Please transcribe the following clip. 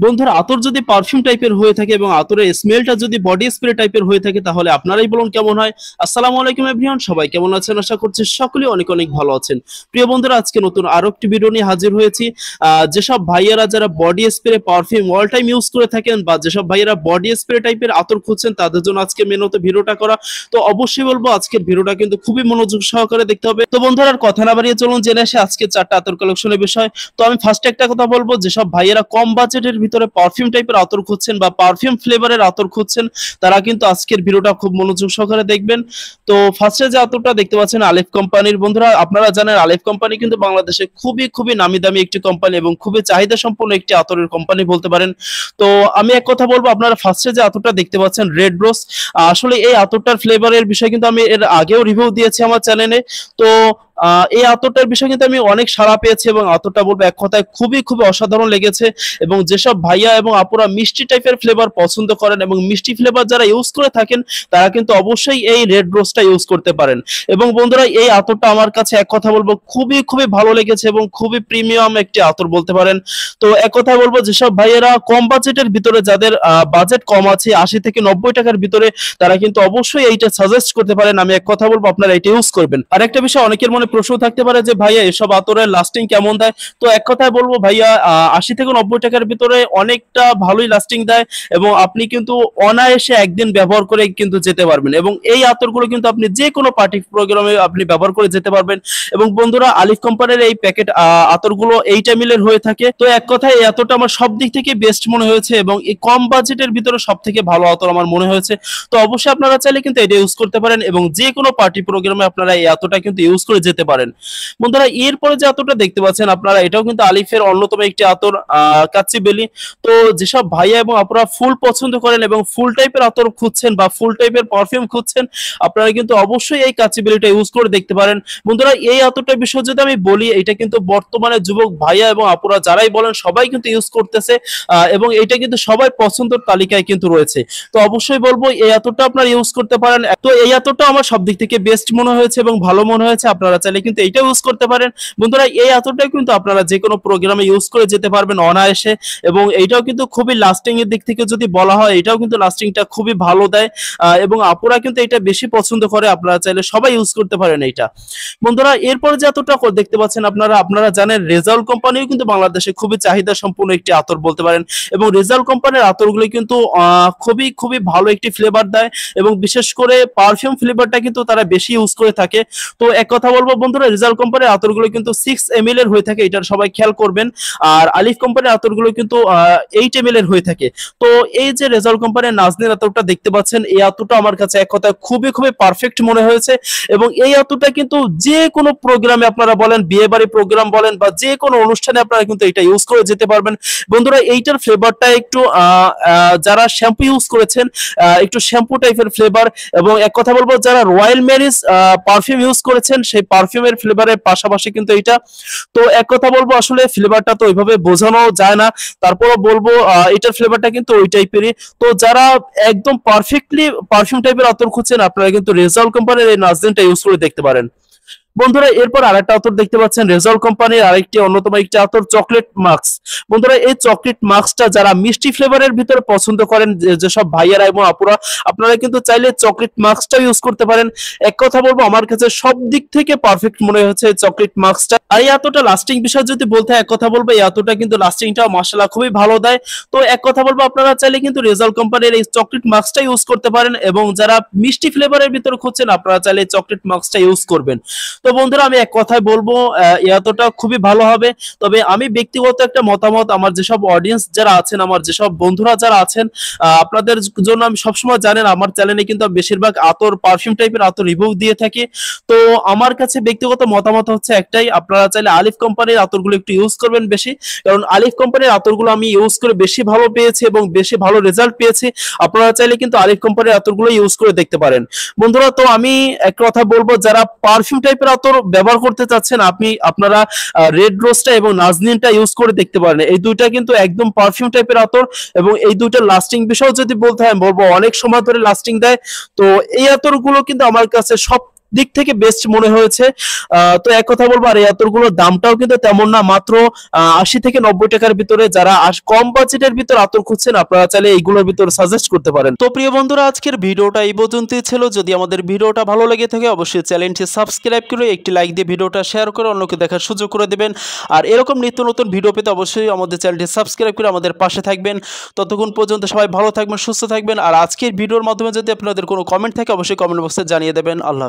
বন্ধুরা আতর যদি পারফিউম টাইপের হয়ে থাকে এবং আতরের স্মেলটা যদি বডি স্প্রে টাইপের হয়ে থাকে তাহলে আপনারাই বলুন কেমন হয়। আসসালামু আলাইকুম এভরিওয়ান, সবাই কেমন আছেন? আশা করছি সকলেই অনেক অনেক ভালো আছেন। প্রিয় বন্ধুরা, আজকে নতুন আরো একটি ভিডিও নিয়ে হাজির হয়েছি। যেসব ভাইয়ারা যারা body spray perfume all time use করে থাকেন বা যেসব ভাইয়ারা বডি স্প্রে টাইপের আতর খুঁজছেন তাদের জন্য আজকে মেনত ভিডিওটা করা। তো অবশ্যই বলবো আজকের ভিডিওটা কিন্তু খুবই মনোযোগ সহকারে দেখতে হবে। তো বন্ধুরা আর কথা না বাড়িয়ে চলুন জেনে আসে আজকে 4টা আতর কালেকশনের বিষয়। তো আমি ফার্স্টে একটা কথা বলবো, যেসব ভাইয়ারা কম বাজেটের ভিতরে পারফিউম টাইপের আতর খুঁজছেন বা পারফিউম ফ্লেভারের আতর খুঁজছেন তারা কিন্তু আজকের ভিডিওটা খুব মনোযোগ সহকারে দেখবেন। তো ফার্স্টে যে আতরটা দেখতে পাচ্ছেন আলিফ কোম্পানির। বন্ধুরা আপনারা জানেন আলিফ কোম্পানি কিন্তু বাংলাদেশে খুবই খুবই নামি দামি একটি কোম্পানি এবং খুবই চাহিদা সম্পন্ন একটি আতরের কোম্পানি বলতে পারেন। তো আমি এক কথা বলবো, আপনারা ফার্স্টে যে আতরটা দেখতে পাচ্ছেন রেড রোজ, আসলে এই আতরটার ফ্লেভারের বিষয় কিন্তু আমি এর আগেও রিভিউ দিয়েছি আমার চ্যানেলে। তো এই আতরটার বিষয়ে কিন্তু আমি অনেক সাড়া পেয়েছি এবং আতরটা বলবো এক কথায় খুবই খুবই অসাধারণ লেগেছে। এবং যেসব ভাইয়া এবং আপুরা মিষ্টি টাইপের ফ্লেভার পছন্দ করেন এবং মিষ্টি ফ্লেভার যারা ইউজ করে থাকেন তারা কিন্তু অবশ্যই এই রেড রোজটা ইউজ করতে পারেন। এবং বন্ধুরা এই আতরটা আমার কাছে এক কথা বলবো খুবই খুবই ভালো লেগেছে এবং খুবই প্রিমিয়াম একটি আতর বলতে পারেন। তো এক কথা বলবো, যেসব ভাইয়েরা কম বাজেটের ভিতরে, যাদের বাজেট কম আছে 80 থেকে 90 টাকার ভিতরে, তারা কিন্তু অবশ্যই এইটা সাজেস্ট করতে পারেন। আমি এক কথা বলবো আপনারা এটা ইউজ করবেন। আর একটা বিষয় অনেকের মনে প্রশ্ন থাকতে পারে যে ভাইয়া এসব আতরের লাস্টিং কেমন দেয়। তো এক কথায় বলবো ভাইয়া 80 থেকে 90 টাকার ভিতরে অনেকটা ভালোই লাস্টিং দেয় এবং আপনি কিন্তু অনায়াসে একদিন ব্যবহার করে কিন্তু যেতে পারবেন। এবং এই আতরগুলো কিন্তু আপনি যে কোনো পার্টি প্রোগ্রামে আপনি ব্যবহার করে যেতে পারবেন। এবং বন্ধুরা আলিফ কোম্পানির এই প্যাকেট আতরগুলো 8 ml এর হয়ে থাকে। তো এক কথায় এই আতরটা আমার সব দিক থেকে বেস্ট মনে হয়েছে এবং এই কম বাজেটের ভিতরে সব থেকে ভালো আতর আমার মনে হয়েছে। তো অবশ্যই আপনারা চাইলে কিন্তু এটা ইউজ করতে পারেন এবং যে কোনো পার্টি প্রোগ্রামে আপনারা এই আতরটা কিন্তু ইউজ করে যেতে পারেন। বন্ধুরা এরপরে যে আতরটা দেখতে পাচ্ছেন আপনারা, এটাও কিন্তু আলিফের অন্যতম একটি আতর, কাচ্চি বেলি। তো যেসব ভাইয়া এবং আপনারা ফুল পছন্দ করেন এবং ফুল টাইপের আতর খুঁজছেন বা ফুল টাইপের পারফিউম খুঁজছেন, আপনারা কিন্তু অবশ্যই এই কাচ্চি বেলিটা ইউজ করে দেখতে পারেন। বন্ধুরা এই আতরটার বিষয়ে যদি আমি বলি, এটা কিন্তু বর্তমানে যুবক ভাইয়া এবং আপুরা যারাই বলেন সবাই কিন্তু ইউজ করতেছে এবং এটা কিন্তু সবাই পছন্দের তালিকায় কিন্তু রয়েছে। তো অবশ্যই বলবো এই আতরটা আপনারা ইউজ করতে পারেন। তো এই আতরটা আমার সব দিক থেকে বেস্ট মনে হয়েছে এবং ভালো মনে হয়েছে, আপনারা চাইলে কিন্তু এইটা ইউজ করতে পারেন। বন্ধুরা এই আতরটা কিন্তু আপনারা যে কোনো প্রোগ্রামে ইউজ করে যেতে পারবেন অনায়াসে এবং এইটাও কিন্তু খুবই লাস্টিং এর দিক থেকে যদি বলা হয়, এটাও কিন্তু লাস্টিংটা খুবই ভালো দেয় এবং আপুরা কিন্তু এটা বেশি পছন্দ করে। আপনারা চাইলে সবাই ইউজ করতে পারেন এইটা। বন্ধুরা এরপরে যে আতরটা দেখতে পাচ্ছেন আপনারা জানেন রেজাউল কোম্পানিও কিন্তু বাংলাদেশে খুবই চাহিদা সম্পন্ন একটি আতর বলতে পারেন। এবং রেজাউল কোম্পানির আতরগুলো কিন্তু খুবই খুবই ভালো একটি ফ্লেভার দেয় এবং বিশেষ করে পারফিউম ফ্লেভারটা কিন্তু তারা বেশি ইউজ করে থাকে। তো এক কথা বলবো বন্ধুরা, রেজাউল কোম্পানির আতরগুলো কিন্তু 6 ml এর হয়ে থাকে, এটা সবাই খেয়াল করবেন। আর আলিফ কোম্পানির আতরগুলো কিন্তু 8 ml এর হয়ে থাকে। তো এই যে রেজাউল কোম্পানির নাজনীন আতরটা দেখতে পাচ্ছেন, এই আতরটা আমার কাছে এক কথা খুবই খুবই পারফেক্ট মনে হয়েছে এবং এই আতরটা কিন্তু যে কোনো প্রোগ্রামে আপনারা বলেন, বিয়ে বাড়ি প্রোগ্রাম বলেন বা যে কোনো অনুষ্ঠানে আপনারা কিন্তু এটা ইউজ করে যেতে পারবেন। বন্ধুরা এইটার ফ্লেভারটা একটু যারা শ্যাম্পু ইউজ করেছেন একটু শ্যাম্পু টাইপের ফ্লেভার, এবং এক কথা বলবো যারা রয়্যাল ম্যারিজ পারফিউম ইউজ করেছেন সেই পারফিউমের ফ্লেভারের পাশাপাশি কিন্তু এটা। তো এক কথা বলবো আসলে ফ্লেভারটা তো ওইভাবে বোঝানো যায় না, তারপরও বলবো এটার ফ্লেভারটা কিন্তু ওই টাইপেরই। তো যারা একদম পারফেক্টলি পারফিউম টাইপের আতর খুঁজছেন আপনারা কিন্তু রেজাউল কোম্পানির এই নাজনীনটা ইউজ করে দেখতে পারেন। বন্ধুরা এরপর আরেকটা আতর দেখতে পাচ্ছেন রেজাউল কোম্পানির আরেকটি অন্যতম একটি আতর চকলেট মাস্ক। বন্ধুরা এই চকলেট মাস্কটা যারা মিষ্টি ফ্লেভারের ভিতরে পছন্দ করেন, যেসব ভাইয়ারা এবং আপুরা, আপনারা কিন্তু চাইলে চকলেট মাস্কটা ইউজ করতে পারেন। এক কথা বলবো আমার কাছে সব দিক থেকে পারফেক্ট মনে হয়েছে চকলেট মাস্কটা। আর এই আতরটা লাস্টিং বিষয় যদি বলতে হয়, এক কথা বলবো এই আতরটা কিন্তু লাস্টিংটাও মাশাআল্লাহ খুবই ভালো দেয়। তো এক কথা বলবো আপনারা চাইলে কিন্তু রেজাউল কোম্পানির এই চকলেট মাস্কটা ইউজ করতে পারেন এবং যারা মিষ্টি ফ্লেভারের ভিতরে খুঁজছেন আপনারা চাইলে চকলেট মাস্কটা ইউজ করবেন। তো বন্ধুরা আমি এক কথায় বলবো এতটা খুবই ভালো হবে। তবে আমি ব্যক্তিগত একটা মতামত, আমার যেসব অডিয়েন্স যারা আছেন, আমার যেসব বন্ধুরা যারা আছেন, আপনাদের জন্য আমি সবসময় জানেন আমার চ্যানেলে কিন্তু বেশিরভাগ আতর পারফিউম টাইপের আতর রিভিউ দিয়ে থাকি। তো আমার কাছে ব্যক্তিগত মতামত হচ্ছে একটাই, আপনারা চাইলে আলিফ কোম্পানির আতরগুলো একটু ইউজ করবেন বেশি, কারণ আলিফ কোম্পানির আতরগুলো আমি ইউজ করে বেশি ভালো পেয়েছি এবং বেশি ভালো রেজাল্ট পেয়েছি। আপনারা চাইলে কিন্তু আলিফ কোম্পানির আতরগুলো ইউজ করে দেখতে পারেন। বন্ধুরা তো আমি এক কথা বলবো, যারা পারফিউম টাইপের আতর ব্যবহার করতে চাচ্ছেন আপনারা রেড রোজটা এবং নাজনীনটা ইউজ করে দেখতে পারেন। এই দুইটা কিন্তু একদম পারফিউম টাইপের আতর এবং এই দুইটা লাস্টিং বিষয় যদি বলতে হয় বলবো অনেক সময় ধরে লাস্টিং দেয়। তো এই আতরগুলো কিন্তু আমার কাছে সব দিক থেকে বেস্ট মনে হয়েছে। তো এক কথা বলবো, আর এই আতরগুলোর দামটাও কিন্তু তেমন না, মাত্র 80 থেকে 90 টাকার ভিতরে। যারা কম বাজেটের ভিতর আতর খুঁজছেন আপনারা চাইলে এইগুলোর ভিতর সাজেস্ট করতে পারেন। তো প্রিয় বন্ধুরা, আজকের ভিডিওটা এই পর্যন্তই ছিল। যদি আমাদের ভিডিওটা ভালো লেগে থাকে অবশ্যই চ্যানেলটি সাবস্ক্রাইব করে একটি লাইক দিয়ে ভিডিওটা শেয়ার করে অন্যকে দেখার সুযোগ করে দেবেন। আর এরকম নিত্য নতুন ভিডিও পেতে অবশ্যই আমাদের চ্যানেলটি সাবস্ক্রাইব করে আমাদের পাশে থাকবেন। ততক্ষণ পর্যন্ত সবাই ভালো থাকবেন, সুস্থ থাকবেন। আর আজকের ভিডিওর মাধ্যমে যদি আপনাদের কোনো কমেন্ট থাকে অবশ্যই কমেন্ট বক্সে জানিয়ে দেবেন। আল্লাহ।